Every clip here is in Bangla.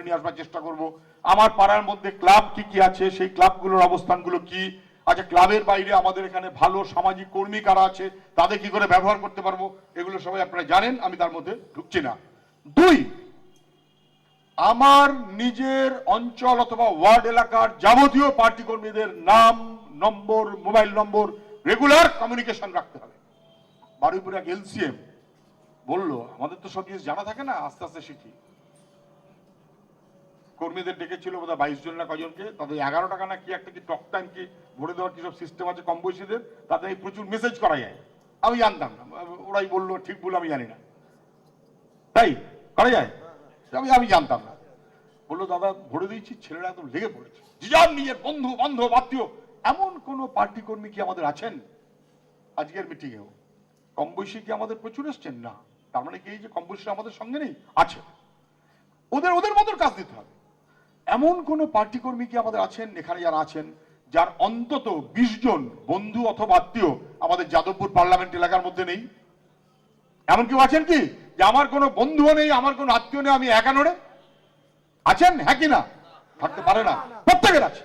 নিয়ে আসবার চেষ্টা করব। আমার পাড়ার মধ্যে ক্লাব কি কি আছে, সেই ক্লাবগুলোর অবস্থানগুলো কি, আচ্ছা ক্লাবের বাইরে আমাদের এখানে ভালো সামাজিক কর্মী কারা আছে, তাদের কি করে ব্যবহার করতে পারবো, এগুলো সবাই আপনারা জানেন, আমি তার মধ্যে ঢুকছি না। দুই, আমার নিজের অঞ্চল অথবা ওয়ার্ড এলাকার যাবতীয় পার্টি কর্মীদের নাম, নম্বর, মোবাইল নম্বর রেগুলার কমিউনিকেশন রাখতে হবে। বারুইপুরে এক এলসিএম বললো, আমাদের তো সব জিনিস জানা থাকে না, আস্তে আস্তে শিখি। কর্মীদের ডেকেছিল বোধহয় 22 জন না কজনকে, তাদের 11 টাকা না কি একটা কি টক টাইম কি ভরে দেওয়ার কি সব সিস্টেম আছে কম বয়সীদের, তাদের প্রচুর মেসেজ করা যায়। আমি জানতাম না, ওরাই বললো, ঠিক বলে আমি জানি না, তাই করা যায়, আমি জানতাম না। বললো দাদা ভরে দিয়েছি, ছেলেরা একদম লেগে পড়েছে, যার নিজের বন্ধু বান্ধব আত্মীয়। এমন কোন পার্টি কর্মী কি আমাদের আছেন আজকের মিটিংয়েও? কম বয়সী কি আমাদের প্রচুর এসছেন? না। তার মানে কি এই যে কম বয়সী আমাদের সঙ্গে নেই? আছে। ওদের মতন কাজ দিতে হবে। এমন কোন পার্টি কর্মী কি আমাদের আছেন এখানে যারা আছেন, যার অন্তত 20 জন বন্ধু অথবা আত্মীয় আমাদের যাদবপুর পার্লামেন্ট এলাকার মধ্যে নেই? এমন কেউ আছেন কি যে আমার কোনো বন্ধুও নেই, আমার কোনো আত্মীয় নেই, আমি একা নড়ে? আছেন? হ্যাঁ কি না? থাকতে পারে না, প্রত্যেকের আছে।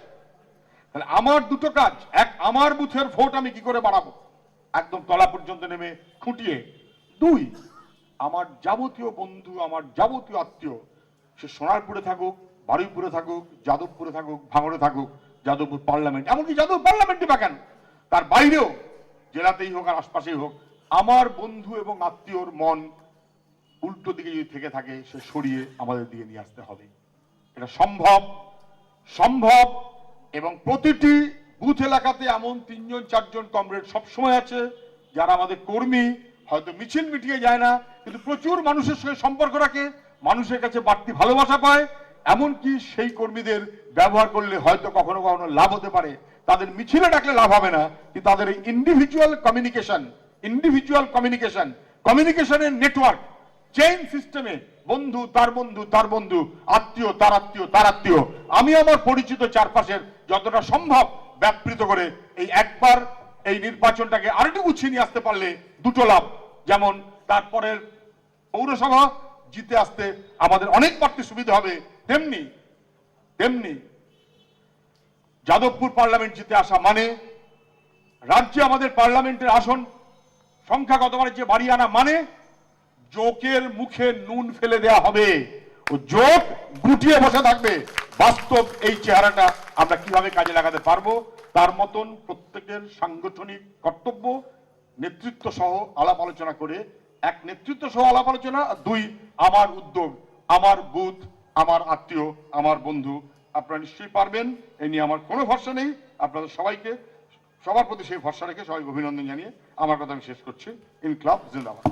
তাহলে আমার দুটো কাজ, এক, আমার বুথের ভোট আমি কি করে বাড়াবো একদম তলা পর্যন্ত নেমে খুঁটিয়ে। দুই, আমার যাবতীয় বন্ধু, আমার যাবতীয় আত্মীয়, সে সোনারপুরে থাকুক, বারুইপুরে থাকুক, যাদবপুরে থাকুক, ভাঙড়ে থাকুক, যাদবপুর পার্লামেন্ট, এমনকি যাদবপুর পার্লামেন্টই বা কেন, তার বাইরেও জেলাতেই হোক আর আশপাশেই হোক, আমার বন্ধু এবং আত্মীয়র মন উল্টো দিকে যদি থেকে থাকে, সে সরিয়ে আমাদের দিকে নিয়ে আসতে হবে। এটা সম্ভব। এবং প্রতিটি বুথ এলাকাতে এমন 3 জন 4 জন কমরেড সবসময় আছে, যারা আমাদের কর্মী, হয়তো মিছিল মিটিয়ে যায় না, কিন্তু প্রচুর মানুষের সঙ্গে সম্পর্ক রাখে, মানুষের কাছে বাড়তি ভালোবাসা পায়। এমনকি সেই কর্মীদের ব্যবহার করলে হয়তো কখনো কখনো লাভ হতে পারে, তাদের মিছিলে ডাকলে লাভ হবে না, কিন্তু তাদের এই ইন্ডিভিজুয়াল কমিউনিকেশনের নেটওয়ার্ক, চেইন সিস্টেমে, বন্ধু তার বন্ধু তার বন্ধু, আত্মীয় তার আত্মীয় তার আত্মীয়, আমি আমার পরিচিত চারপাশের যতটা সম্ভব ব্যাপৃত করে এই একবার এই নির্বাচনটাকে আরেকটু গুছিয়ে নিয়ে আসতে পারলে দুটো লাভ। যেমন তারপরের পৌরসভা জিতে আসতে আমাদের অনেক বাড়তি সুবিধা হবে, তেমনি যাদবপুর পার্লামেন্ট জিতে আসা মানে রাজ্যে আমাদের পার্লামেন্টের আসন সংখ্যা গতবারের যে বাড়িয়ে আনা মানে জোকের মুখে নুন ফেলে দেওয়া হবে, ও জোক গুটিয়ে বসে থাকবে। বাস্তব এই চেহারাটা আমরা কিভাবে কাজে লাগাতে পারবো, তার মতন প্রত্যেকের সাংগঠনিক কর্তব্য, নেতৃত্ব সহ আলাপ আলোচনা করে, এক নেতৃত্ব সহ আলাপ আলোচনা, দুই আমার উদ্যোগ, আমার বুথ, আমার আত্মীয়, আমার বন্ধু। আপনারা নিশ্চয়ই পারবেন, এই নিয়ে আমার কোনো ভরসা নেই। আপনাদের সবাইকে, সবার প্রতি সেই ভরসা রেখে সবাইকে অভিনন্দন জানিয়ে আমার কথা আমি শেষ করছি। ইনকলাব জিন্দাবাদ।